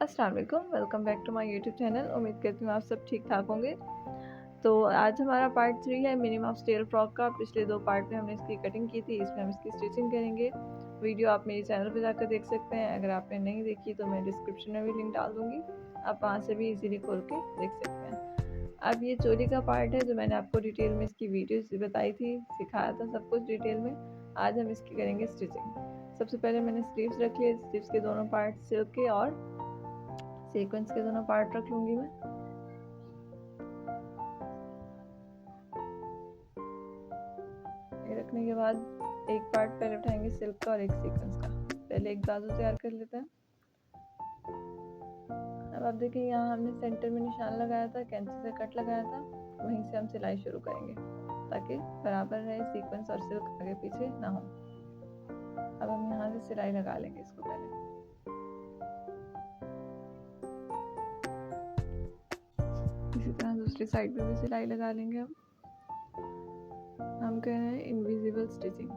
अस्सलाम वालेकुम, welcome back to my YouTube channel. उम्मीद करती हूँ आप सब ठीक ठाक होंगे। तो आज हमारा पार्ट 3 है मिनी माउस टेल फ्रॉक का। पिछले 2 पार्ट में हमने इसकी कटिंग की थी, इसमें हम इसकी स्टिचिंग करेंगे। वीडियो आप मेरे चैनल पर जाकर देख सकते हैं। अगर आपने नहीं देखी तो मैं डिस्क्रिप्शन में भी लिंक डाल दूँगी, आप वहाँ से भी इजीली खोल के देख सकते हैं। अब ये चोली का पार्ट है जो मैंने आपको डिटेल में इसकी वीडियोज़ बताई थी, सिखाया था सब कुछ डिटेल में। आज हम इसकी करेंगे स्टिचिंग। सबसे पहले मैंने स्लीव्स रख लिए, स्लीव्स के दोनों पार्ट सिल्क के और सीक्वेंस के दोनों पार्ट रख लूँगी मैं। ये रखने के बाद एक पार्ट पहले उठाएंगे सिल्क का और एक सीक्वेंस का। पहले एक बाजू तैयार कर लेते हैं। अब आप देखिए यहाँ हमने सेंटर में निशान लगाया था, कैंची से कट लगाया था, वहीं से हम सिलाई शुरू करेंगे ताकि बराबर रहे सीक्वेंस और सिल्क आगे पीछे ना हो। अब हम यहाँ से सिलाई लगा लेंगे इसको पहले। इसी तरह दूसरी साइड पे भी सिलाई लगा लेंगे। हम कह रहे हैं इनविजिबल स्टिचिंग,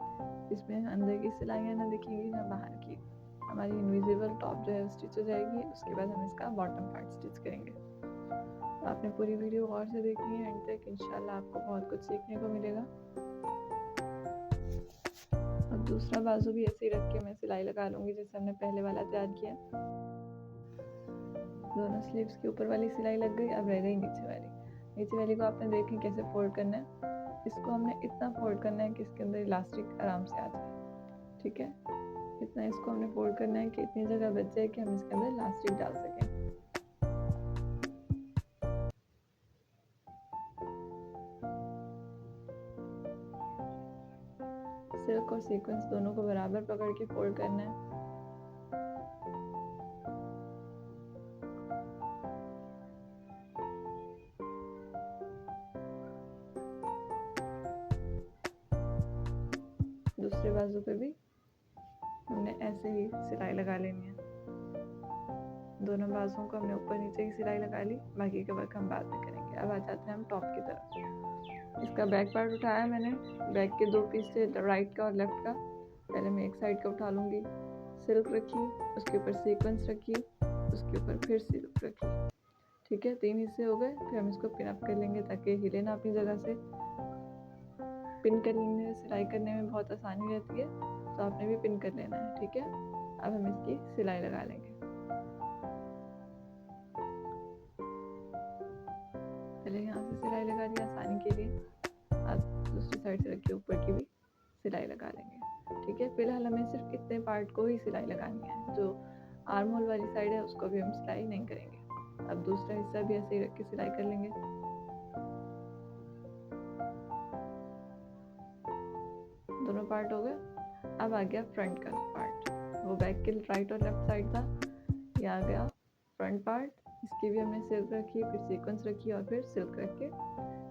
इसमें अंदर की सिलाइयाँ ना दिखेंगी ना बाहर की। हमारी इनविजिबल टॉप जो है स्टिच हो जाएगी। उसके बाद हम इसका बॉटम पार्ट स्टिच करेंगे। तो आपने पूरी वीडियो गौर से देखनी है एंड तक, इंशाल्लाह आपको बहुत कुछ सीखने को मिलेगा। अब दूसरा बाजू भी ऐसे ही रख के मैं सिलाई लगा लूँगी जैसे हमने पहले वाला तैयार किया। दोनों स्लीव्स के ऊपर वाली सिलाई लग गई, अब रह गई नीचे वाली। नीचे वाली को आपने देखें कैसे फोल्ड करना है। इसको हमने इतना फोल्ड करना है कि इसके अंदर इलास्टिक आराम से आ जाए, ठीक है। इतना इसको हमने फोल्ड करना है कि इतनी जगह बच जाए कि हम इसके अंदर इलास्टिक डाल सकें। सिल्क और सीक्वेंस दोनों को बराबर पकड़ के फोल्ड करना है। दूसरे बाजू पे भी हमने ऐसे ही सिलाई लगा लेनी है। दोनों बाजुओं को हमने ऊपर नीचे की सिलाई लगा ली, बाकी का वर्क हम बाद में करेंगे। अब आ जाते हैं हम टॉप की तरफ। इसका बैक पार्ट उठाया मैंने, बैक के 2 पीस थे, राइट का और लेफ्ट का। पहले मैं एक साइड का उठा लूँगी, सिल्क रखी, उसके ऊपर सीक्वेंस रखी, उसके ऊपर फिर सिल्क रखी, ठीक है। 3 हिस्से हो गए। फिर हम इसको पिन अप कर लेंगे ताकि हिले ना अपनी जगह से। पिन करने सिलाई करने में बहुत आसानी रहती है, तो आपने भी पिन कर लेना है, ठीक है। अब हम इसकी सिलाई लगा लेंगे। पहले यहाँ से सिलाई लगा ली आसानी के लिए। अब दूसरी साइड से रखिए ऊपर की भी सिलाई लगा लेंगे, ठीक है। फिलहाल हमें सिर्फ इतने पार्ट को ही सिलाई लगानी है, जो आर्म होल वाली साइड है उसको भी हम सिलाई नहीं करेंगे। अब दूसरा हिस्सा भी ऐसे ही रख के सिलाई कर लेंगे। दोनों पार्ट हो गए। अब आ गया फ्रंट का पार्ट। वो बैक के राइट और लेफ्ट साइड था, ये आ गया फ्रंट पार्ट। इसकी भी हमने सिल्क रखी, फिर सीक्वेंस रखी और फिर सिल्क रख के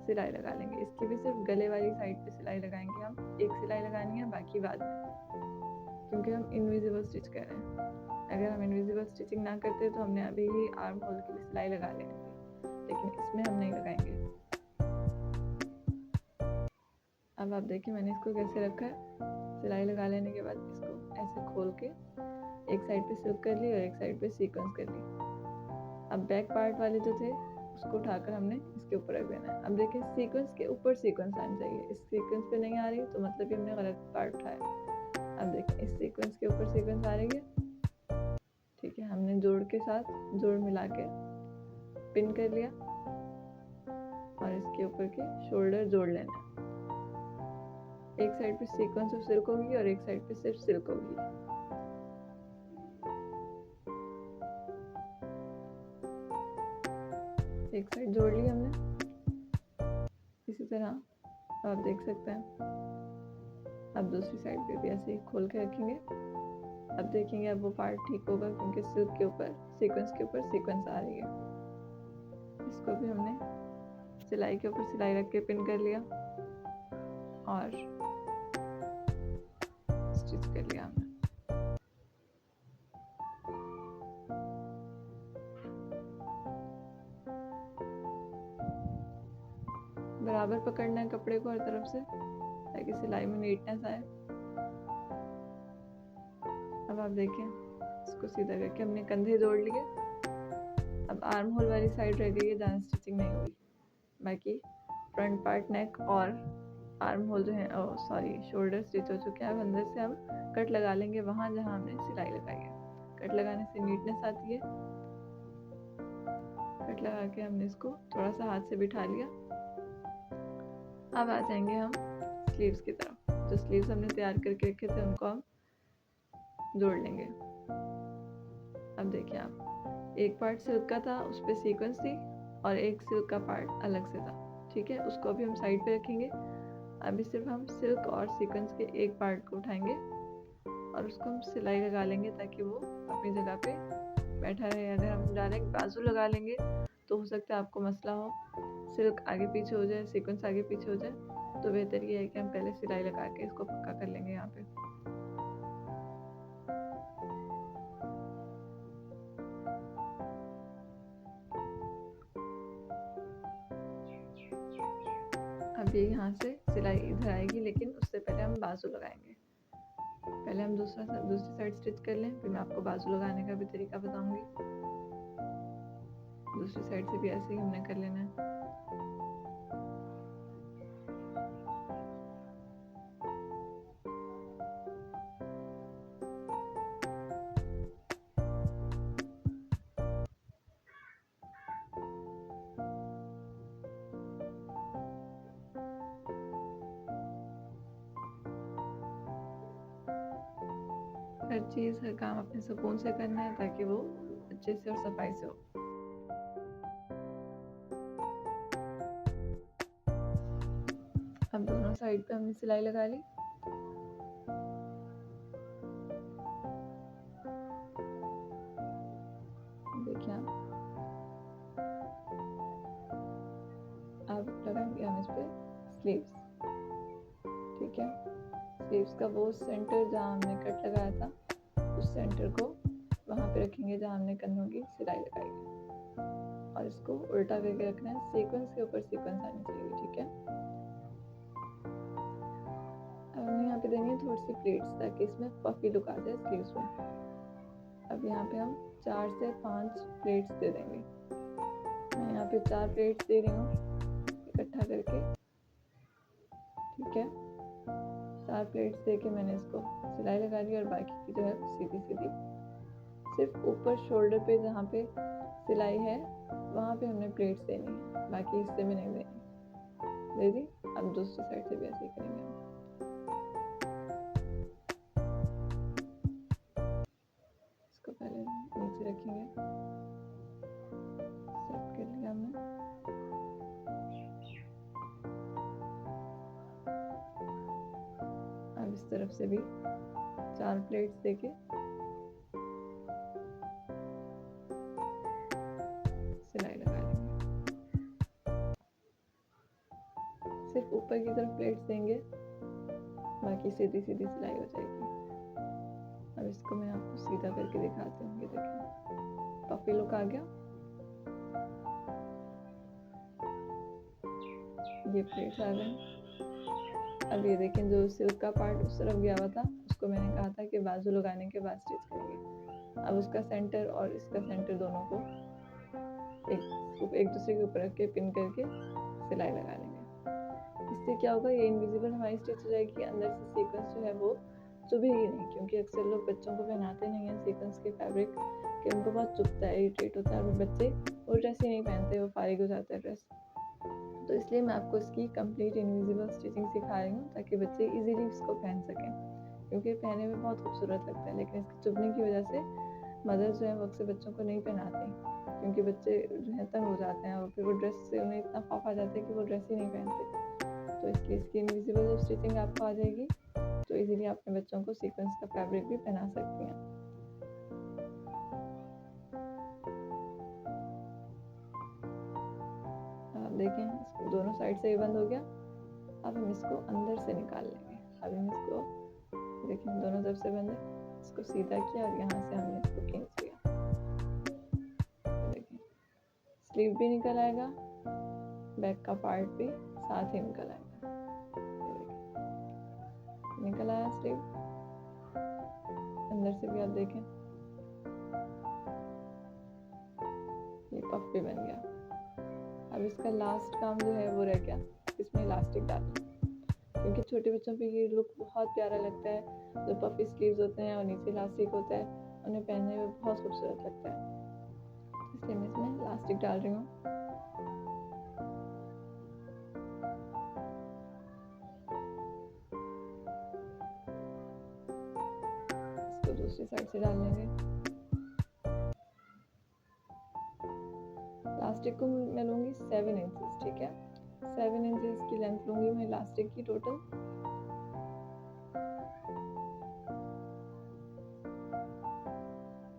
सिलाई लगा लेंगे। इसकी भी सिर्फ गले वाली साइड पे सिलाई लगाएंगे हम। एक सिलाई लगानी है, बाकी बाद में, क्योंकि हम इनविजिबल स्टिच कर रहे हैं। अगर हम इनविजिबल स्टिचिंग ना करते तो हमने अभी ही आर्म होल के लिए सिलाई लगा लेनी थी, लेकिन इसमें हम नहीं लगाएंगे। अब आप देखिए मैंने इसको कैसे रखा है। सिलाई लगा लेने के बाद इसको ऐसे खोल के एक साइड पे सिल्क कर ली और एक साइड पे सीक्वेंस कर ली। अब बैक पार्ट वाले जो थे उसको उठाकर हमने इसके ऊपर रख देना है। अब देखिए सीक्वेंस के ऊपर सीक्वेंस आनी चाहिए। इस सीक्वेंस पे नहीं आ रही तो मतलब कि हमने गलत पार्ट उठाया। अब देखिए इस सीक्वेंस के ऊपर सीक्वेंस आ रही है, ठीक है। हमने जोड़ के साथ जोड़ मिला के पिन कर लिया और इसके ऊपर के शोल्डर जोड़ लेना है। एक साइड पे सीक्वेंस और सिल्क होगी और एक साइड पे सिर्फ सिल्क होगी। एक साइड जोड़ ली हमने, इसी तरह आप देख सकते हैं। अब दूसरी साइड पे भी ऐसे ही खोल के रखेंगे। अब देखेंगे अब वो पार्ट ठीक होगा, क्योंकि सिल्क के ऊपर सीक्वेंस के ऊपर सीक्वेंस आ रही है। इसको भी हमने सिलाई के ऊपर सिलाई रख के पिन कर लिया और स्टिच कर लिया हमने। बराबर पकड़ना है कपड़े को हर तरफ से ताकि सिलाई में नीटनेस आए। अब आप देखें इसको सीधा करके हमने कंधे जोड़ लिए अब आर्म होल वाली साइड रह गई है जहाँ स्टिचिंग नहीं हुई। बाकी फ्रंट पार्ट नेक और आर्म होल जो है शोल्डर स्टिच हो चुके हैं। अब अंदर से हम कट लगा लेंगे वहाँ जहाँ हमने सिलाई लगाई है। कट लगाने से नीटनेस आती है। कट लगा के हमने इसको थोड़ा सा हाथ से बिठा लिया। अब आ जाएंगे हम स्लीव्स की तरफ। जो स्लीव्स हमने तैयार करके रखे थे उनको हम जोड़ लेंगे। अब देखिए आप, एक पार्ट सिल्क का था, उस पर सीक्वेंस थी और एक सिल्क का पार्ट अलग से था। ठीक है, उसको अभी हम साइड पे रखेंगे। अभी सिर्फ हम सिल्क और सीक्वेंस के एक पार्ट को उठाएंगे और उसको हम सिलाई लगा लेंगे ताकि वो अपनी जगह पे बैठा रहे। अगर हम डायरेक्ट बाजू लगा लेंगे तो हो सकता है आपको मसला हो, सिल्क आगे पीछे हो जाए, सीक्वेंस आगे पीछे हो जाए। तो बेहतर ये है कि हम पहले सिलाई लगा के इसको पक्का कर लेंगे। यहाँ पे अभी यहाँ से सिलाई इधर आएगी, लेकिन उससे पहले हम बाजू लगाएंगे। पहले हम दूसरी साइड स्टिच कर लें, फिर मैं आपको बाजू लगाने का भी तरीका बताऊंगी। दूसरी साइड से भी ऐसे ही हमने कर लेना है। हर चीज़ हर काम अपने सुकून से करना है ताकि वो अच्छे से और सफाई से हो। अब दोनों साइड पे हमने सिलाई लगा ली। देखिए अब लगाएंगे हम इस पे स्लीव्स। ठीक है, स्लीव्स का वो सेंटर जहाँ हमने कट लगाया था, उस सेंटर को वहाँ पे रखेंगे जहाँ हमने कंधों की सिलाई लगाई है और इसको उल्टा करके रखना है। सीक्वेंस के ऊपर सीक्वेंस आनी चाहिए। ठीक है, अब हमने यहाँ पे देनी है थोड़ी सी प्लेट्स ताकि इसमें पफी लुक आ जाए स्लीव्स में। अब यहाँ पे हम 4 से 5 प्लेट्स दे देंगे। मैं यहाँ पे 4 प्लेट्स दे रही हूँ इकट्ठा करके। ठीक है, 4 प्लेट्स दे के मैंने इसको सिलाई लगा ली और बाकी की जो है सीधी सीधी सिर्फ ऊपर शोल्डर पे जहाँ पे सिलाई है वहाँ पे हमने प्लेट्स देनी है, बाकी हिस्से में नहीं देनी। दे दी। अब दूसरी साइड से भी ऐसे ही करेंगे हम। इसको पहले नीचे रखेंगे, सेट कर लिया हमने। अब इस तरफ से भी 4 प्लेट्स देके सिलाई लगा लेंगे। सिर्फ ऊपर की तरफ प्लेट्स देंगे, बाकी सीधी सीधी सिलाई हो जाएगी। अब इसको मैं आपको सीधा करके दिखाती हूँ। ये देखिए पफी लुक आ गया। ये प्लेट्स आ गए। अब ये देखें जो सिल्क का पार्ट उस तरफ गया हुआ था उसको मैंने कहा था कि बाजू लगाने के बाद स्टिच करेंगे। अब उसका सेंटर और इसका सेंटर दोनों को एक दूसरे के ऊपर रख के पिन करके सिलाई लगा लेंगे। इससे क्या होगा, ये इनविजिबल हमारी स्टिच हो जाएगी। अंदर से सीक्वेंस जो है वो चुभेगी नहीं, क्योंकि अक्सर लोग बच्चों को पहनाते नहीं हैं सीक्वेंस के फैब्रिक कि उनको बहुत चुभता है, इरिटेट होता है और बच्चे वो ड्रेस ही नहीं पहनते, वो फारिग हो जाता है ड्रेस। तो इसलिए मैं आपको इसकी कंप्लीट इनविजिबल स्टिचिंग सिखा रही हूँ ताकि बच्चे इजीली इसको पहन सकें, क्योंकि पहने में बहुत खूबसूरत लगता है। लेकिन इसके चुभने की वजह से मदर्स जो है वो अक्सर बच्चों को नहीं पहनाती, क्योंकि बच्चे जो है तंग हो जाते हैं और फिर वो ड्रेस से उन्हें इतना खौफ आ जाता है कि वो ड्रेस ही नहीं पहनते। तो इसलिए इसकी इनविजिबल स्टिचिंग आपको आ जाएगी तो इजीली आप अपने बच्चों को सीक्वेंस का फैब्रिक भी पहना सकती हैं। आप देखें दोनों साइड से ये बंद हो गया। अब हम इसको अंदर से निकाल लेंगे। अब हम इसको देखें दोनों तरफ से बंद है, इसको सीधा किया और यहाँ से हमने इसको खींच लिया। देखें स्लीव भी निकल आएगा, बैक का पार्ट भी साथ ही निकल आएगा। निकल आया स्लीव, अंदर से भी आप देखें ये पफ भी बन गया। अब इसका लास्ट काम जो है वो रह गया, इसमें इलास्टिक डालना, क्योंकि छोटे बच्चों पे ये लुक बहुत प्यारा लगता है, जो पफी स्लीव्स होते हैं और नीचे इलास्टिक होता है, उन्हें पहनने में बहुत खूबसूरत लगता है। इसलिए मैं इसमें इलास्टिक डाल रही हूँ। इसको दूसरी साइड से डाल लेंगे। इलास्टिक को मैं लूँगी 7 इंचेस, ठीक है, 7 इंचेस की लेंथ लूँगी मैं इलास्टिक की टोटल।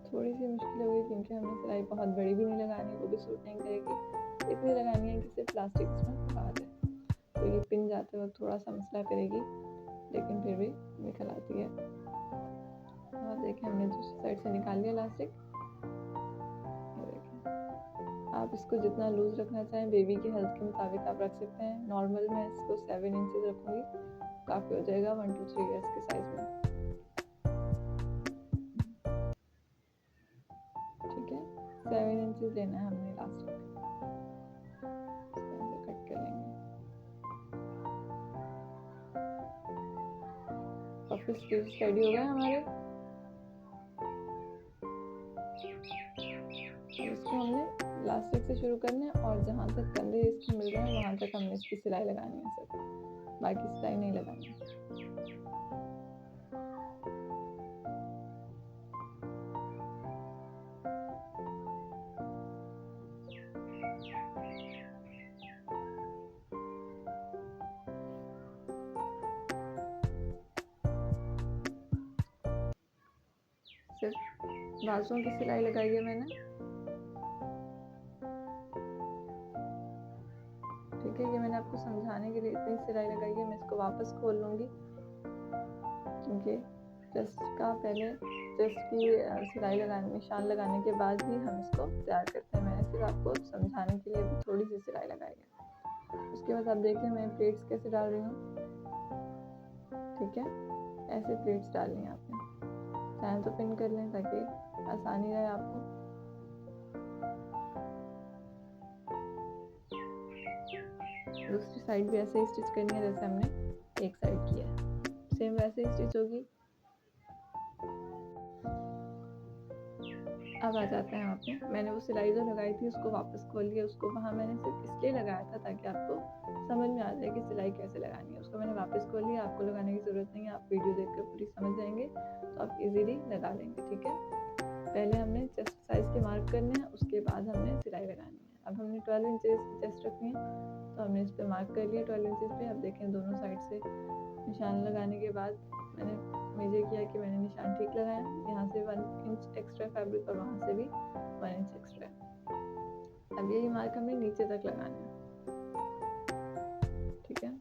थोड़ी सी मुश्किल होगी क्योंकि हमें सिलाई बहुत बड़ी भी नहीं लगानी, वो भी सूट नहीं करेगी, इतनी लगानी है कि सिर्फ प्लास्टिक इसमें फंसा जाए, तो ये पिन जाते वक्त थोड़ा सा मसला करेगी, लेकिन फिर भी निकल आती है। और देखें हमने दूसरी साइड से निकाल लिया इलास्टिक। आप इसको जितना लूज रखना चाहें बेबी की हेल्थ के मुताबिक आप रख सकते हैं। नॉर्मल मैं इसको 7 इंचेस रखूँगी, काफ़ी हो जाएगा 1 to 3 ईयर्स के साइज में, ठीक है। 7 इंचेस लेना है हमने इलास्टिक, इसको कट कर लेंगे। पफी स्लीव्स रेडी हो गए हमारे। इसको हमने इलास्टिक से शुरू करना है और जहाँ तक कंधे इसके मिल रहे हैं वहाँ तक हमने इसकी सिलाई लगानी है, सिर्फ बाकी सिलाई नहीं लगानी है। सिर्फ बाजुओं की सिलाई लगाई है मैंने, ठीक है। ये मैंने आपको समझाने के लिए इतनी सिलाई लगाई है। मैं इसको वापस खोल लूँगी क्योंकि चेस्ट का पहले चेस्ट की सिलाई लगाने, निशान लगाने के बाद ही हम इसको तैयार करते हैं। मैंने सिर्फ आपको समझाने के लिए भी थोड़ी सी सिलाई लगाई है। उसके बाद आप देखें मैं प्लेट्स कैसे डाल रही हूँ, ठीक है। ऐसे प्लेट्स डालनी है आपने, चाहे तो पिन कर लें ताकि आसानी रहे आपको। दूसरी साइड भी ऐसे ही स्टिच करनी है जैसे हमने एक साइड किया है, सेम वैसे ही स्टिच होगी। अब आ जाते हैं वहाँ पे, मैंने वो सिलाई जो लगाई थी उसको वापस खोल लिया। उसको वहाँ मैंने सिर्फ इसलिए लगाया था ताकि आपको समझ में आ जाए कि सिलाई कैसे लगानी है। उसको मैंने वापस खोल लिया, आपको लगाने की ज़रूरत नहीं है, आप वीडियो देखकर पूरी समझ जाएंगे तो आप इजीली लगा लेंगे, ठीक है। पहले हमने चेस्ट साइज़ के मार्क करने हैं, उसके बाद हमने सिलाई लगानी है। अब हमने 12 इंचेस चेस्ट रखनी है, तो हमने इस पर मार्क कर लिया 12 इंचेस पे। अब देखें दोनों साइड से निशान लगाने के बाद मैंने मेजर किया कि मैंने निशान ठीक लगाया। यहाँ से 1 इंच एक्स्ट्रा फैब्रिक और वहाँ से भी 1 इंच एक्स्ट्रा। अब यही मार्क हमें नीचे तक लगाना है, ठीक है।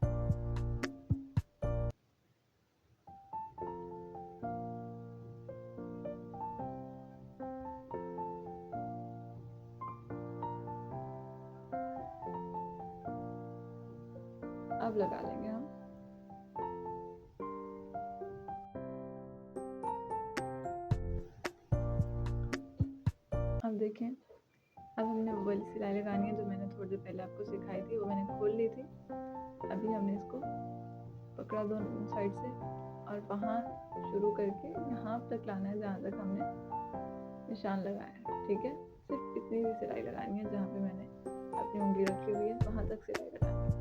अब लगा लेंगे हम। अब देखें, अब हमने वो वाली सिलाई लगानी है जो मैंने थोड़ी देर पहले आपको सिखाई थी, वो मैंने खोल ली थी। अभी हमने इसको पकड़ा दोनों साइड से और वहाँ शुरू करके यहाँ तक लाना है जहाँ तक हमने निशान लगाया है, ठीक है। सिर्फ इतनी सी सिलाई लगानी है, जहाँ पे मैंने अपनी उंगली रखी हुई है वहाँ तक सिलाई लगानी है।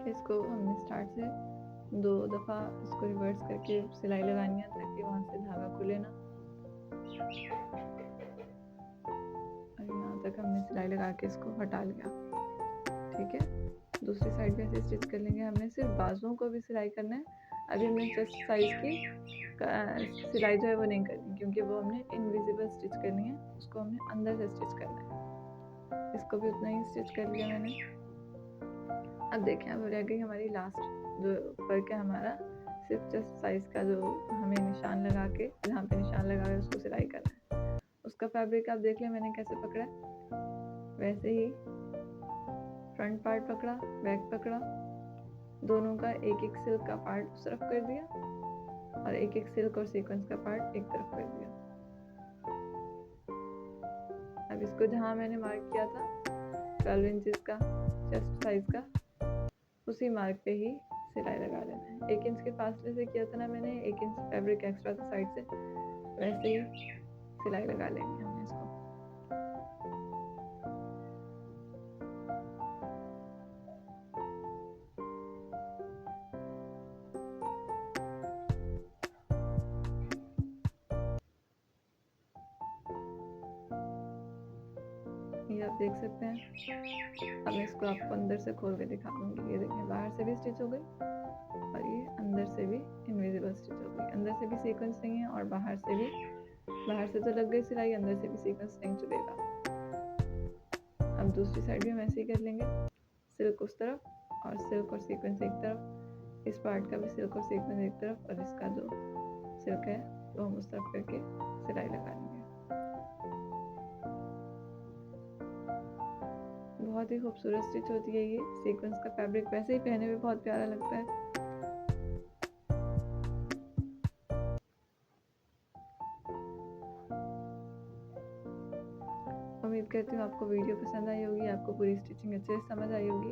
इसको हमने स्टार्ट से 2 दफ़ा इसको रिवर्स करके सिलाई लगानी है ताकि वहाँ से धागा खुले ना। और यहाँ तक हमने सिलाई लगा के इसको हटा लिया, ठीक है। दूसरी साइड भी ऐसे स्टिच कर लेंगे। हमने सिर्फ बाजुओं को भी सिलाई करना है। अभी हमने चेस्ट साइज की सिलाई जो है वो नहीं करनी, क्योंकि वो हमने इनविजिबल स्टिच करनी है, उसको हमने अंदर से स्टिच करना है। इसको भी उतना ही स्टिच कर लिया मैंने। अब देखें, अब रह गई हमारी लास्ट जो वर्क है हमारा, सिर्फ चेस्ट साइज का जो हमें निशान लगा के, जहाँ पे निशान लगा है उसको सिलाई करना है। उसका फैब्रिक आप देख लें मैंने कैसे पकड़ा, वैसे ही फ्रंट पार्ट पकड़ा, बैक पकड़ा, दोनों का एक एक सिल्क का पार्ट उस तरफ कर दिया और एक एक सिल्क और सीक्वेंस का पार्ट एक तरफ कर दिया। अब इसको जहाँ मैंने मार्क किया था 12 इंचेस का चेस्ट साइज का, उसी मार्क पे ही सिलाई लगा लेना है। 1 इंच के फासले से किया था ना मैंने, 1 इंच फैब्रिक एक्स्ट्रा था साइड से, वैसे ही सिलाई लगा लेंगे हमने इसको। ये आप देख सकते हैं। अब मैं इसको आपको अंदर से खोल के दिखा दूंगी। ये देखें, बाहर से भी स्टिच हो गई और ये अंदर से भी इनविजिबल स्टिच हो गई। अंदर से भी सीक्वेंस नहीं है और बाहर से भी, बाहर से तो लग गई सिलाई, अंदर से भी सीक्वेंस नहीं चुभेगा। अब दूसरी साइड भी हम ऐसे ही कर लेंगे, सिल्क उस तरफ और सिल्क और सीक्वेंस एक तरफ, इस पार्ट का भी सिल्क और सीक्वेंस एक तरफ और इसका जो सिल्क है वो हम उस तरफ करके सिलाई लगा लेंगे। बहुत ही खूबसूरत स्टिच होती है ये। सीक्वेंस का फैब्रिक वैसे ही पहने में बहुत प्यारा लगता है। उम्मीद करती हूँ आपको वीडियो पसंद आई होगी, आपको पूरी स्टिचिंग अच्छे से समझ आई होगी।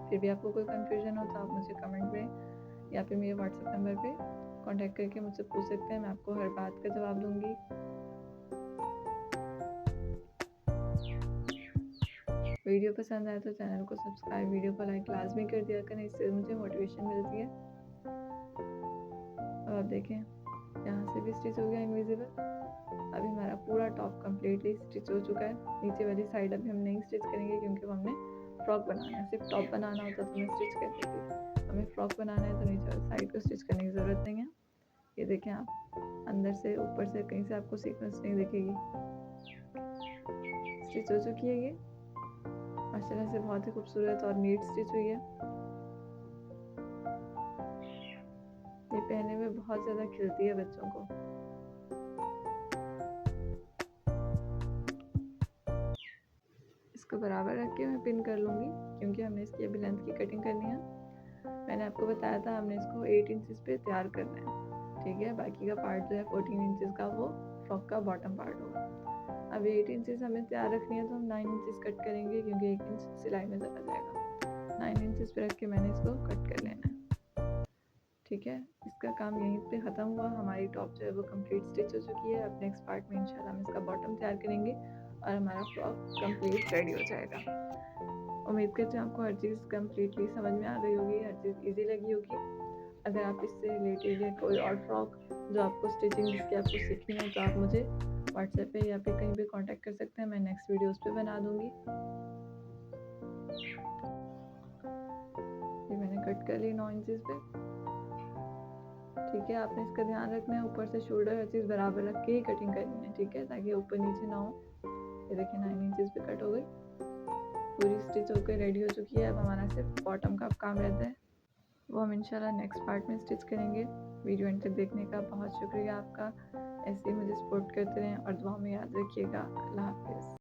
फिर भी आपको कोई कंफ्यूजन हो तो आप मुझे कमेंट में या फिर मेरे व्हाट्सएप नंबर पे कांटेक्ट करके मुझसे पूछ सकते हैं। मैं आपको हर बात का जवाब दूंगी। वीडियो पसंद आए तो चैनल को सब्सक्राइब, वीडियो को लाइक लाजमी कर दिया करें, इससे मुझे मोटिवेशन मिलती है। अब आप देखें, यहाँ से भी स्टिच हो गया इनविजिबल। अभी हमारा पूरा टॉप कम्प्लीटली स्टिच हो चुका है। नीचे वाली साइड अभी हम नहीं स्टिच करेंगे क्योंकि वो हमने फ्रॉक बनाना है। सिर्फ टॉप बनाना होता तो मैं स्टिच कर देती, हमें फ्रॉक बनाना है तो नीचे वाली साइड को स्टिच करने की ज़रूरत नहीं है। ये देखें आप, अंदर से ऊपर से कहीं से आपको सीक्वेंस नहीं दिखेगी, स्टिच हो चुकी है ये माशाल्लाह से, बहुत ही खूबसूरत और नीट स्टिच हुई है। ये पहनने में बहुत ज़्यादा खिलती है बच्चों को। इसको बराबर रख के मैं पिन कर लूँगी क्योंकि हमने इसकी अभी लेंथ की कटिंग करनी है। मैंने आपको बताया था हमने इसको 8 इंचेस पे तैयार करना है, ठीक है। बाकी का पार्ट जो है 14 इंचेस का वो फ्रॉक का बॉटम पार्ट होगा। अब 8 इंचेस हमें तैयार रखनी है तो हम 9 इंचेस कट करेंगे क्योंकि 1 इंच सिलाई में ज़्यादा जाएगा। 9 इंचेस पे रख के मैंने इसको कट कर लेना है, ठीक है। इसका काम यहीं पे ख़त्म हुआ। हमारी टॉप जो है वो कंप्लीट स्टिच हो चुकी है। अब नेक्स्ट पार्ट में इंशाल्लाह हम इसका बॉटम तैयार करेंगे और हमारा फ्रॉक कंप्लीट रेडी हो जाएगा। उम्मीद करती हूँ आपको हर चीज़ कंप्लीटली समझ में आ गई होगी, हर चीज़ इजी लगी होगी। अगर आप इससे रिलेटेड या कोई और फ्रॉक जो आपको स्टिचिंग जिसकी आपको सीखनी है तो आप मुझे व्हाट्सएप पे या फिर कहीं भी कांटेक्ट कर सकते हैं। मैं नेक्स्ट वीडियो उस पर बना दूँगी। ये मैंने कट कर ली 9 इंचेस पे, ठीक है। आपने इसका ध्यान रखना है, ऊपर से शोल्डर हर चीज़ बराबर रख के ही कटिंग करनी है, ठीक है, ताकि ऊपर नीचे ना हो। ये देखिए 9 इंचेस पे कट हो गई, पूरी स्टिच होकर रेडी हो चुकी है। अब हमारा सिर्फ बॉटम का काम रहता है, वो हम इंशाल्लाह नेक्स्ट पार्ट में स्टिच करेंगे। वीडियो एंड तक देखने का बहुत शुक्रिया आपका। ऐसे ही मुझे सपोर्ट करते रहें और दुआ में याद रखिएगा। अल्लाह हाफिज़।